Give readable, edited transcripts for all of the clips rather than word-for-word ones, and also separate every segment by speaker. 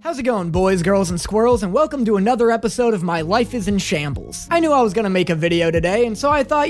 Speaker 1: How's it going, boys, girls, and squirrels, and welcome to another episode of My Life is in Shambles. I knew I was gonna make a video today, and so I thought,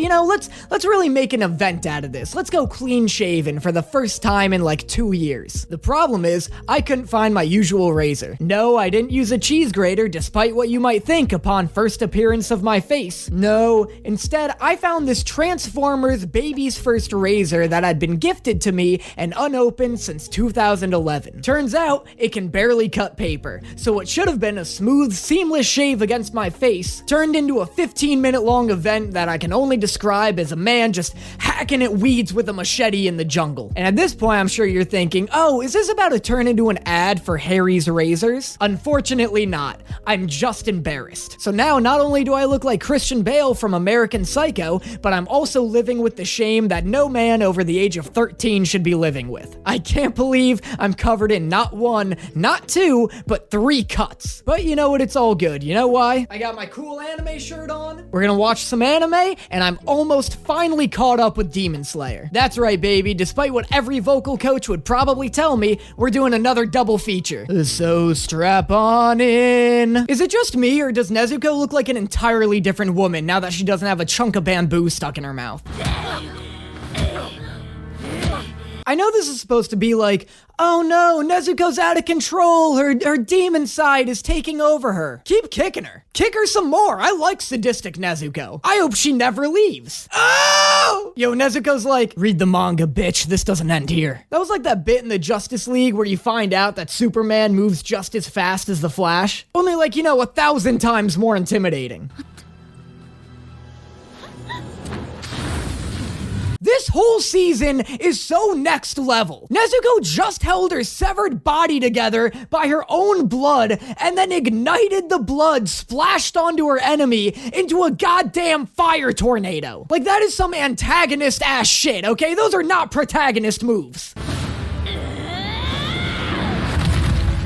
Speaker 1: let's really make an event out of this. Let's go clean shaven for the first time in like 2 years. The problem is, I couldn't find my usual razor. No, I didn't use a cheese grater, despite what you might think upon first appearance of my face. No, instead, I found this Transformers Baby's First razor that had been gifted to me and unopened since 2011. Turns out, it can barely cut paper, so what should have been a smooth, seamless shave against my face turned into a 15-minute long event that I can only describe as a man just hacking at weeds with a machete in the jungle. And at this point, I'm sure you're thinking, oh, is this about to turn into an ad for Harry's Razors? Unfortunately not. I'm just embarrassed. So now, not only do I look like Christian Bale from American Psycho, but I'm also living with the shame that no man over the age of 13 should be living with. I can't believe I'm covered in not one, not two, but 3 cuts. But you know what? It's all good. You know why? I got my cool anime shirt on. We're gonna watch some anime, and I'm almost finally caught up with Demon Slayer. That's right, baby. Despite what every vocal coach would probably tell me, we're doing another double feature. So strap on in. Is it just me, or does Nezuko look like an entirely different woman now that she doesn't have a chunk of bamboo stuck in her mouth? I know this is supposed to be like, oh no, Nezuko's out of control, her demon side is taking over her. Keep kicking her. Kick her some more. I like sadistic Nezuko. I hope she never leaves. Oh! Yo, Nezuko's like, read the manga, bitch, this doesn't end here. That was like that bit in the Justice League where you find out that Superman moves just as fast as the Flash. Only like, 1,000 times more intimidating. This whole season is so next level. Nezuko just held her severed body together by her own blood and then ignited the blood splashed onto her enemy into a goddamn fire tornado. Like, that is some antagonist ass shit, okay? Those are not protagonist moves.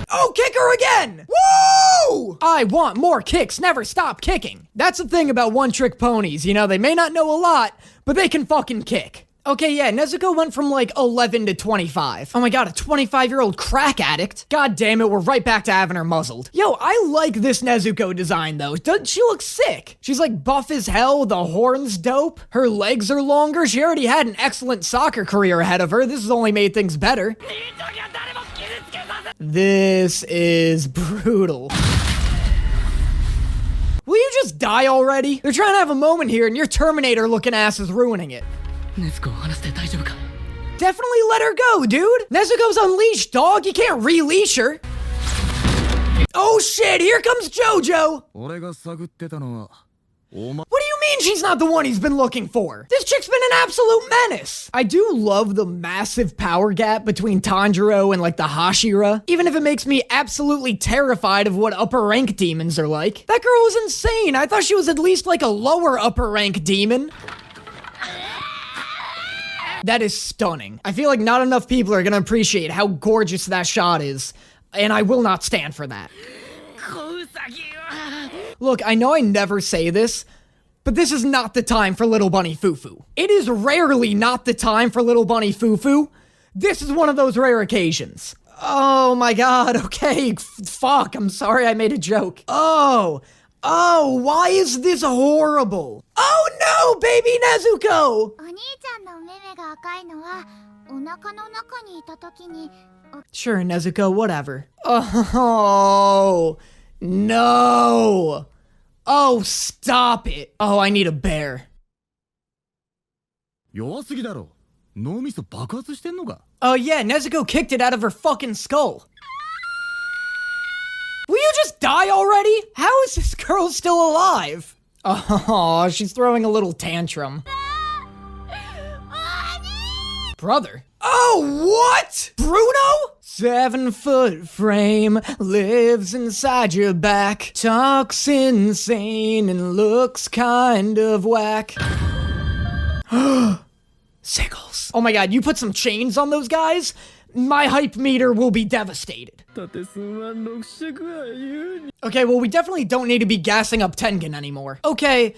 Speaker 1: Oh, kick her again! Woo! I want more kicks, never stop kicking. That's the thing about one-trick ponies, they may not know a lot, but they can fucking kick. Okay, yeah, Nezuko went from like 11 to 25. Oh my god, a 25-year-old crack addict? God damn it, we're right back to having her muzzled. Yo, I like this Nezuko design though. Doesn't she look sick? She's like buff as hell, the horn's dope, her legs are longer, she already had an excellent soccer career ahead of her. This has only made things better. This is brutal. Will you just die already? They're trying to have a moment here and your Terminator-looking ass is ruining it. Definitely let her go, dude. Nezuko's unleashed, dog. You can't releash her. Oh shit, here comes JoJo. What do you mean she's not the one he's been looking for? This chick's been an absolute menace. I do love the massive power gap between Tanjiro and like the Hashira, even if it makes me absolutely terrified of what upper rank demons are like. That girl was insane. I thought she was at least like a lower upper rank demon. That is stunning. I feel like not enough people are gonna appreciate how gorgeous that shot is, and I will not stand for that. Look, I know I never say this, but this is not the time for Little Bunny Fufu. It is rarely not the time for Little Bunny Fufu. This is one of those rare occasions. Oh my god, okay, fuck, I'm sorry I made a joke. Oh, why is this horrible? Oh no, baby Nezuko! Sure, Nezuko, whatever. Oh, no! Oh, stop it! Oh, I need a bear. Oh yeah, Nezuko kicked it out of her fucking skull. Will you just die already? How is this girl still alive? Oh, she's throwing a little tantrum. Brother? Oh, what? Bruno? 7-foot frame lives inside your back, talks insane and looks kind of whack. Sickles. Oh my god, you put some chains on those guys? My hype meter will be devastated. Okay, well, we definitely don't need to be gassing up Tengen anymore. Okay,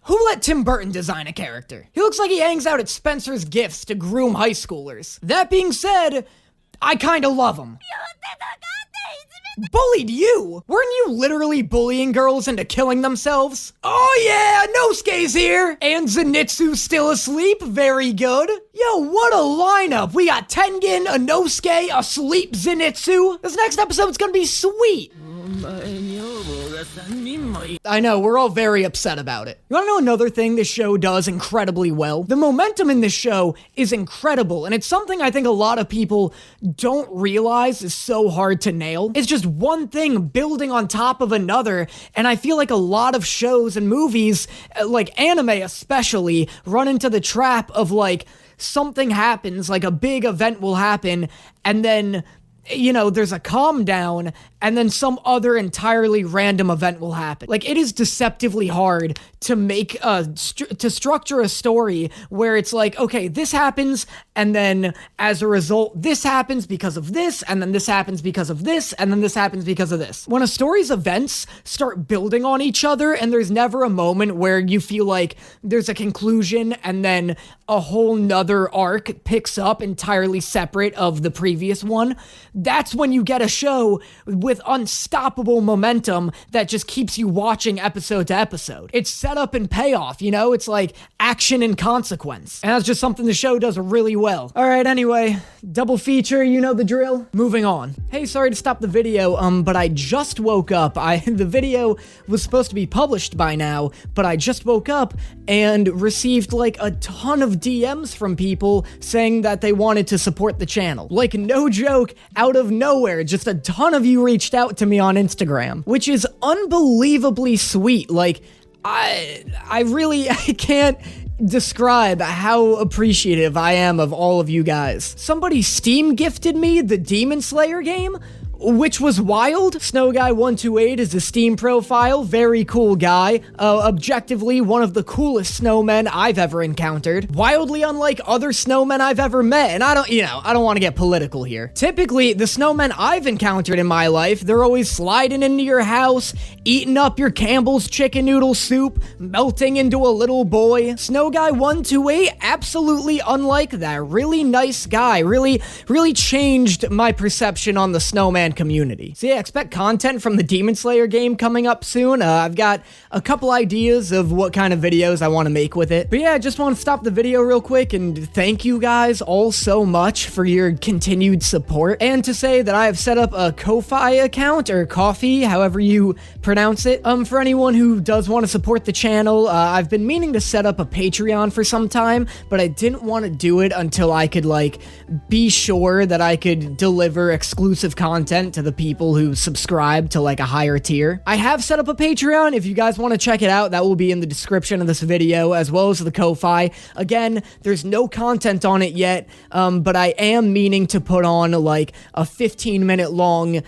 Speaker 1: who let Tim Burton design a character? He looks like he hangs out at Spencer's Gifts to groom high schoolers. That being said, I kinda love him. Bullied you? Weren't you literally bullying girls into killing themselves? Oh yeah, Nosuke's here! And Zenitsu's still asleep, very good. Yo, what a lineup! We got Tengen, Inosuke, asleep Zenitsu. This next episode's gonna be sweet. I know, we're all very upset about it. You wanna know another thing this show does incredibly well? The momentum in this show is incredible, and it's something I think a lot of people don't realize is so hard to nail. It's just one thing building on top of another, and I feel like a lot of shows and movies, like anime especially, run into the trap of like, something happens, like a big event will happen, and then, you know, there's a calm down, and then some other entirely random event will happen. Like, it is deceptively hard to make to structure a story where it's like, okay, this happens, and then as a result, this happens because of this, and then this happens because of this, and then this happens because of this. When a story's events start building on each other, and there's never a moment where you feel like there's a conclusion, and then a whole nother arc picks up entirely separate of the previous one, that's when you get a show with unstoppable momentum that just keeps you watching episode to episode. It's setup and payoff, you know? It's like action and consequence. And that's just something the show does really well. Alright, anyway, double feature, you know the drill. Moving on. Hey, sorry to stop the video, but I just woke up. The video was supposed to be published by now, but I just woke up and received like a ton of DMs from people saying that they wanted to support the channel. Like, no joke, out of nowhere, just a ton of you reached out to me on Instagram, which is unbelievably sweet. Like, I really, I can't describe how appreciative I am of all of you guys. Somebody Steam gifted me the Demon Slayer game, which was wild. SnowGuy128 is a Steam profile, very cool guy. Objectively, one of the coolest snowmen I've ever encountered. Wildly unlike other snowmen I've ever met, and I don't want to get political here. Typically, the snowmen I've encountered in my life, they're always sliding into your house, eating up your Campbell's chicken noodle soup, melting into a little boy. SnowGuy128, absolutely unlike that. Really nice guy, really changed my perception on the snowman community. So yeah, expect content from the Demon Slayer game coming up soon. I've got a couple ideas of what kind of videos I want to make with it. But yeah, I just want to stop the video real quick and thank you guys all so much for your continued support, and to say that I have set up a Ko-Fi account, or Ko-Fi, however you pronounce it, for anyone who does want to support the channel. I've been meaning to set up a Patreon for some time, but I didn't want to do it until I could like be sure that I could deliver exclusive content to the people who subscribe to like a higher tier. I have set up a Patreon. If you guys want to check it out, that will be in the description of this video, as well as the Ko-Fi. Again, there's no content on it yet, but I am meaning to put on like a 15-minute long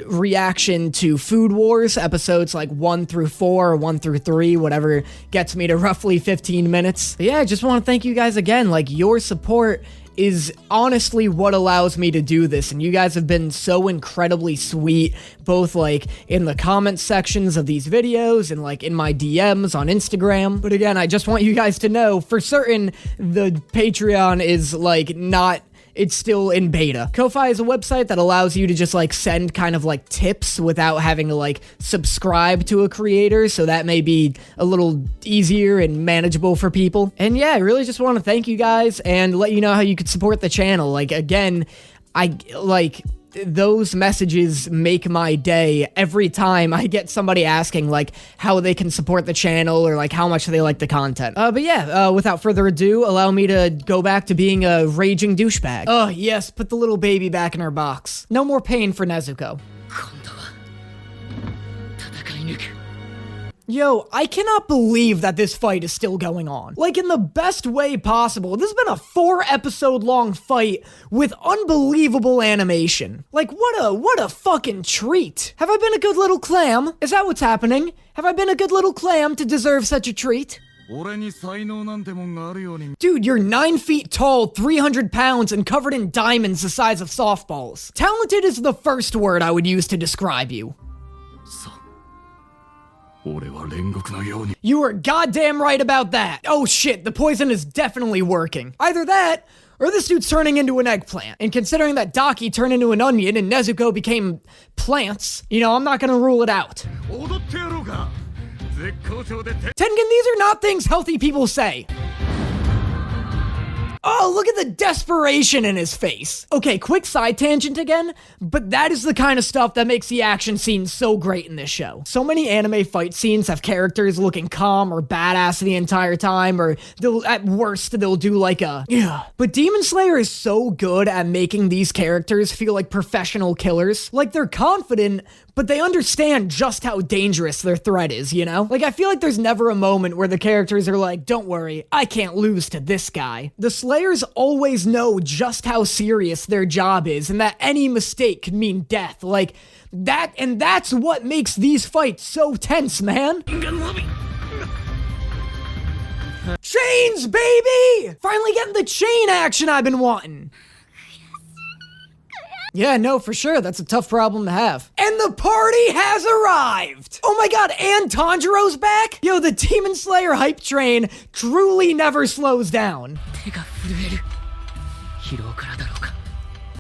Speaker 1: reaction to Food Wars episodes like 1 through 4 or 1 through 3, whatever gets me to roughly 15 minutes. But yeah, I just want to thank you guys again. Like, your support is honestly what allows me to do this, and you guys have been so incredibly sweet, both like in the comment sections of these videos and like in my DMs on Instagram. But again, I just want you guys to know for certain the Patreon is like not, it's still in beta. Ko-Fi is a website that allows you to just like send kind of like tips without having to like subscribe to a creator, so that may be a little easier and manageable for people. And yeah, I really just want to thank you guys and let you know how you could support the channel. Like, again, those messages make my day every time I get somebody asking like how they can support the channel or like how much they like the content. But yeah, without further ado, allow me to go back to being a raging douchebag. Oh yes, put the little baby back in her box. No more pain for Nezuko. Yo, I cannot believe that this fight is still going on. Like, in the best way possible. This has been a 4-episode long fight with unbelievable animation. Like, what a fucking treat. Have I been a good little clam? Is that what's happening? Have I been a good little clam to deserve such a treat? Dude, you're 9 feet tall, 300 pounds, and covered in diamonds the size of softballs. Talented is the first word I would use to describe you. You were goddamn right about that. Oh shit, the poison is definitely working. Either that, Or this dude's turning into an eggplant. And considering that Daki turned into an onion and Nezuko became plants, you know, I'm not gonna rule it out. Tengen, these are not things healthy people say. Oh, look at the desperation in his face. Okay, quick side tangent again, but that is the kind of stuff that makes the action scenes so great in this show. So many anime fight scenes have characters looking calm or badass the entire time, or at worst, they'll do like a, yeah. But Demon Slayer is so good at making these characters feel like professional killers. Like they're confident, but they understand just how dangerous their threat is, you know? Like, I feel like there's never a moment where the characters are like, don't worry, I can't lose to this guy. The Slayers always know just how serious their job is and that any mistake could mean death. Like, that, and that's what makes these fights so tense, man. Chains, baby! Finally getting the chain action I've been wanting. Yeah, no, for sure. That's a tough problem to have. And the party has arrived! Oh my god, and Tanjiro's back? Yo, the Demon Slayer hype train truly never slows down.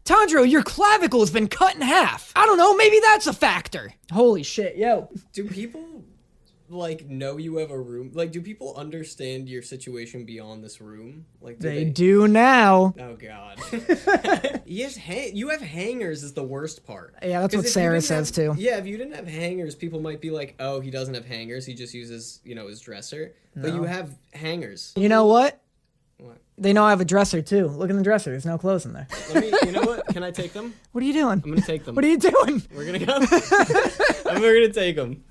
Speaker 1: Tanjiro, your clavicle has been cut in half. I don't know, maybe that's a factor. Holy shit, yo.
Speaker 2: Do people, like, know you have a room? Like, do people understand your situation beyond this room? Like,
Speaker 1: They do now.
Speaker 2: Oh, God. Yes, you have hangers is the worst part.
Speaker 1: Yeah, that's what Sarah says, too.
Speaker 2: Yeah, if you didn't have hangers, people might be like, oh, he doesn't have hangers. He just uses, you know, his dresser. No. But you have hangers.
Speaker 1: You know what?
Speaker 2: What?
Speaker 1: They know I have a dresser, too. Look in the dresser. There's no clothes in there.
Speaker 2: You know what? Can I take them?
Speaker 1: What are you doing?
Speaker 2: I'm gonna take them.
Speaker 1: What are you doing?
Speaker 2: We're gonna go. We're gonna take them.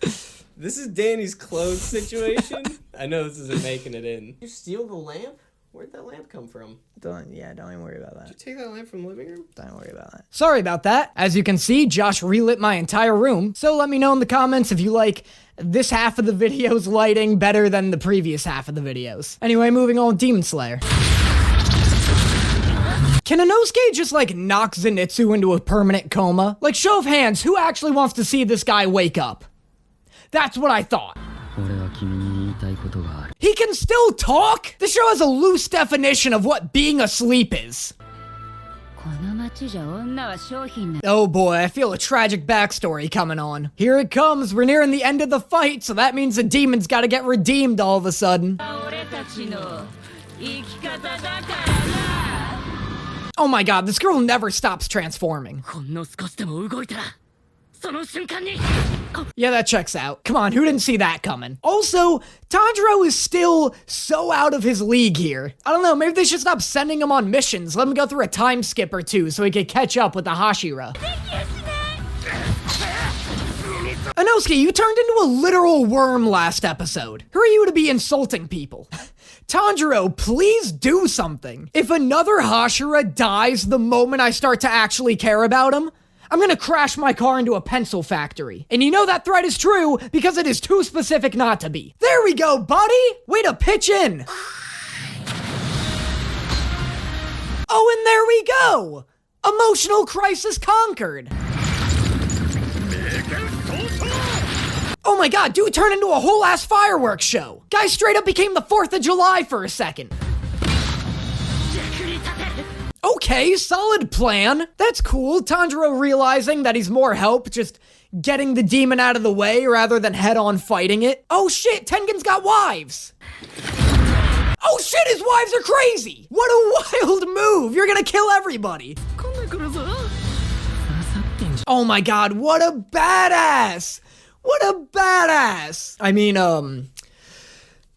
Speaker 2: This is Danny's clothes situation. I know this isn't making it in. You steal the lamp? Where'd that lamp come from?
Speaker 1: Don't even worry about that.
Speaker 2: Did you take that lamp from the living room?
Speaker 1: Don't worry about that. Sorry about that. As you can see, Josh relit my entire room. So let me know in the comments if you like this half of the video's lighting better than the previous half of the videos. Anyway, moving on with Demon Slayer. Can Inosuke just, like, knock Zenitsu into a permanent coma? Like, show of hands, who actually wants to see this guy wake up? That's what I thought. He can still talk? This show has a loose definition of what being asleep is. Oh boy, I feel a tragic backstory coming on. Here it comes, we're nearing the end of the fight, so that means the demon's gotta get redeemed all of a sudden. Oh my god, this girl never stops transforming. Yeah, that checks out. Come on, who didn't see that coming? Also, Tanjiro is still so out of his league here. I don't know, maybe they should stop sending him on missions. Let him go through a time skip or two so he can catch up with the Hashira. Inosuke, you turned into a literal worm last episode. Who are you to be insulting people? Tanjiro, please do something. If another Hashira dies the moment I start to actually care about him, I'm gonna crash my car into a pencil factory. And you know that threat is true because it is too specific not to be. There we go, buddy! Way to pitch in! Oh, and there we go! Emotional crisis conquered! Oh my god, dude turned into a whole ass fireworks show! Guy straight up became the 4th of July for a second. Okay, solid plan. That's cool. Tanjiro realizing that he's more help just getting the demon out of the way rather than head-on fighting it. Oh shit, Tengen's got wives. Oh shit, his wives are crazy. What a wild move. You're gonna kill everybody. Oh my god, what a badass. What a badass. I mean,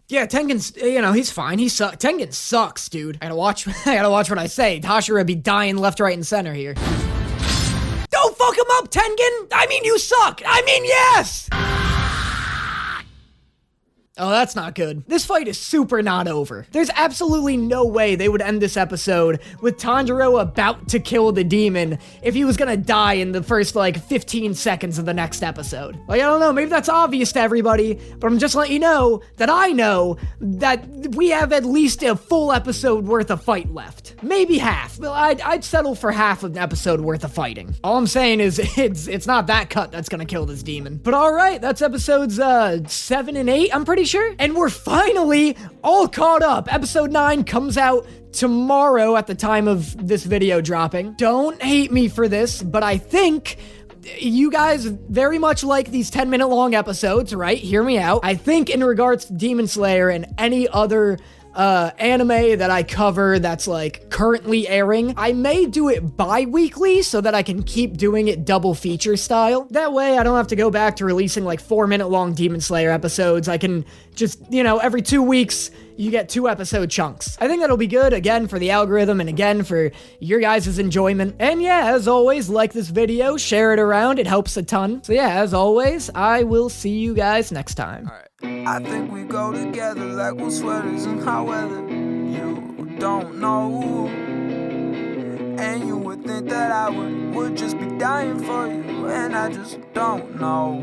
Speaker 1: yeah, Tengen's, you know, he's fine. Tengen sucks, dude. I gotta watch what I say. Hashira be dying left, right, and center here. Don't fuck him up, Tengen! I mean, you suck! I mean, yes! Oh, that's not good. This fight is super not over. There's absolutely no way they would end this episode with Tanjiro about to kill the demon if he was gonna die in the first, like, 15 seconds of the next episode. Like, I don't know, maybe that's obvious to everybody, but I'm just letting you know that I know that we have at least a full episode worth of fight left. Maybe half, but I'd settle for half of an episode worth of fighting. All I'm saying is it's not that cut that's gonna kill this demon. But alright, that's episodes 7 and 8, I'm pretty sure. And we're finally all caught up. Episode 9 comes out tomorrow at the time of this video dropping. Don't hate me for this, but I think you guys very much like these 10-minute long episodes, right? Hear me out. I think in regards to Demon Slayer and any other anime that I cover that's like currently airing, I may do it bi-weekly so that I can keep doing it double feature style. That way I don't have to go back to releasing like 4-minute long Demon Slayer episodes. I can just, you know, every 2 weeks you get 2-episode chunks. I think that'll be good, again, for the algorithm and again for your guys' enjoyment. And yeah, as always, like this video, share it around, it helps a ton. So yeah, as always, I will see you guys next time.
Speaker 3: I think we go together like we're sweaters in hot weather. You don't know, and you would think that I would just be dying for you, and I just don't know.